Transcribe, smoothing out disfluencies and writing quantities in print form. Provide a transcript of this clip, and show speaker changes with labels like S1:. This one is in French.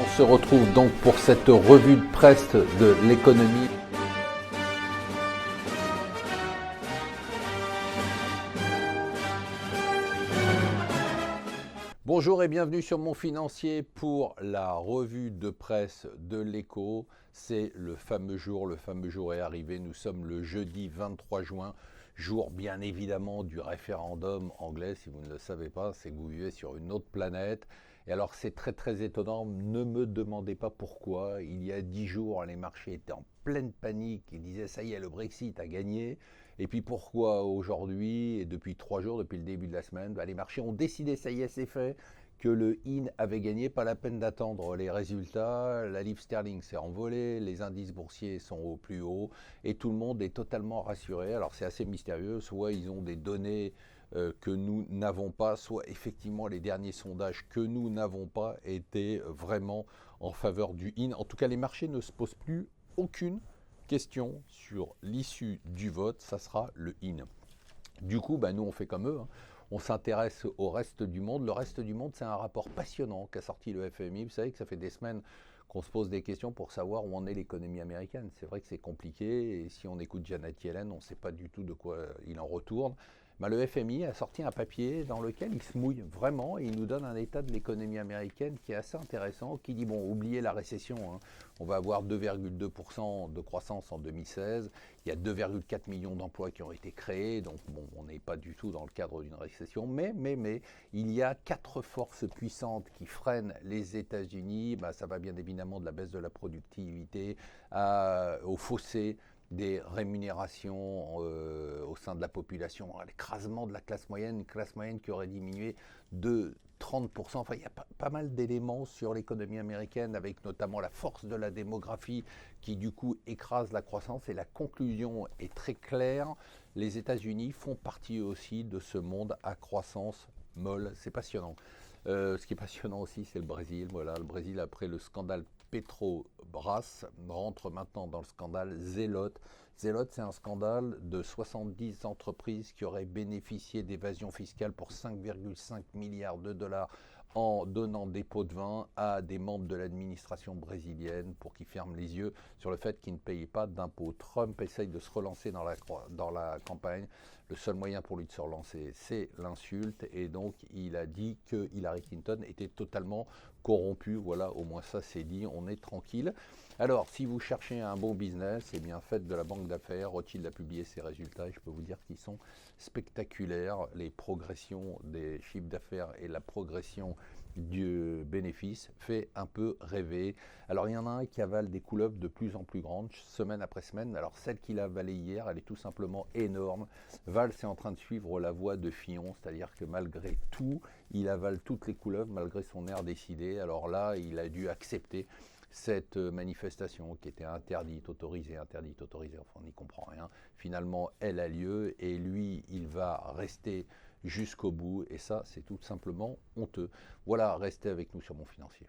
S1: On se retrouve donc pour cette revue de presse de l'économie. Bonjour et bienvenue sur Mon Financier pour la revue de presse de l'Écho. C'est le fameux jour est arrivé. Nous sommes le jeudi 23 juin, jour bien évidemment du référendum anglais. Si vous ne le savez pas, c'est que vous vivez sur une autre planète. Et alors c'est très étonnant, ne me demandez pas pourquoi. Il y a 10 jours, les marchés étaient en pleine panique. Ils disaient ça y est, le Brexit a gagné. Et puis pourquoi aujourd'hui, et depuis 3 jours, depuis le début de la semaine, les marchés ont décidé, ça y est, c'est fait, que le IN avait gagné, pas la peine d'attendre les résultats, la livre sterling s'est envolée, les indices boursiers sont au plus haut, et tout le monde est totalement rassuré. Alors c'est assez mystérieux, soit ils ont des données que nous n'avons pas, soit effectivement les derniers sondages que nous n'avons pas étaient vraiment en faveur du IN. En tout cas, les marchés ne se posent plus aucune question sur l'issue du vote, ça sera le IN. Du coup, nous on fait comme eux, hein. On s'intéresse au reste du monde. Le reste du monde, c'est un rapport passionnant qu'a sorti le FMI. Vous savez que ça fait des semaines qu'on se pose des questions pour savoir où en est l'économie américaine. C'est vrai que c'est compliqué et si on écoute Janet Yellen, on ne sait pas du tout de quoi il en retourne. Le FMI a sorti un papier dans lequel il se mouille vraiment et il nous donne un état de l'économie américaine qui est assez intéressant, qui dit, oubliez la récession, hein. On va avoir 2,2% de croissance en 2016, il y a 2,4 millions d'emplois qui ont été créés, donc on n'est pas du tout dans le cadre d'une récession, mais il y a 4 forces puissantes qui freinent les États-Unis, ça va bien évidemment de la baisse de la productivité au fossé des rémunérations au sein de la population, l'écrasement de la classe moyenne, une classe moyenne qui aurait diminué de 30%. Enfin, il y a pas mal d'éléments sur l'économie américaine, avec notamment la force de la démographie qui du coup écrase la croissance. Et la conclusion est très claire, les États-Unis font partie aussi de ce monde à croissance molle. C'est passionnant. Ce qui est passionnant aussi, c'est le Brésil. Voilà, le Brésil, après le scandale Petrobras, rentre maintenant dans le scandale Zelote. Zelote, c'est un scandale de 70 entreprises qui auraient bénéficié d'évasion fiscale pour 5,5 milliards de dollars en donnant des pots de vin à des membres de l'administration brésilienne pour qu'ils ferment les yeux sur le fait qu'ils ne payent pas d'impôts. Trump essaye de se relancer dans la campagne. Le seul moyen pour lui de se relancer, c'est l'insulte. Et donc, il a dit que Hillary Clinton était totalement corrompue. Voilà, au moins ça, c'est dit. On est tranquille. Alors, si vous cherchez un bon business, eh bien, faites de la banque d'affaires. Rothschild a publié ses résultats et je peux vous dire qu'ils sont spectaculaires. Les progressions des chiffres d'affaires et la progression du bénéfice fait un peu rêver. Alors il y en a un qui avale des couleuvres de plus en plus grandes, semaine après semaine. Alors celle qu'il a avalée hier, elle est tout simplement énorme. Valls est en train de suivre la voie de Fillon, c'est-à-dire que malgré tout, il avale toutes les couleuvres, malgré son air décidé. Alors là, il a dû accepter cette manifestation qui était interdite, autorisée, enfin on n'y comprend rien. Finalement, elle a lieu et lui, il va rester jusqu'au bout et ça, c'est tout simplement honteux. Voilà, restez avec nous sur Mon Financier.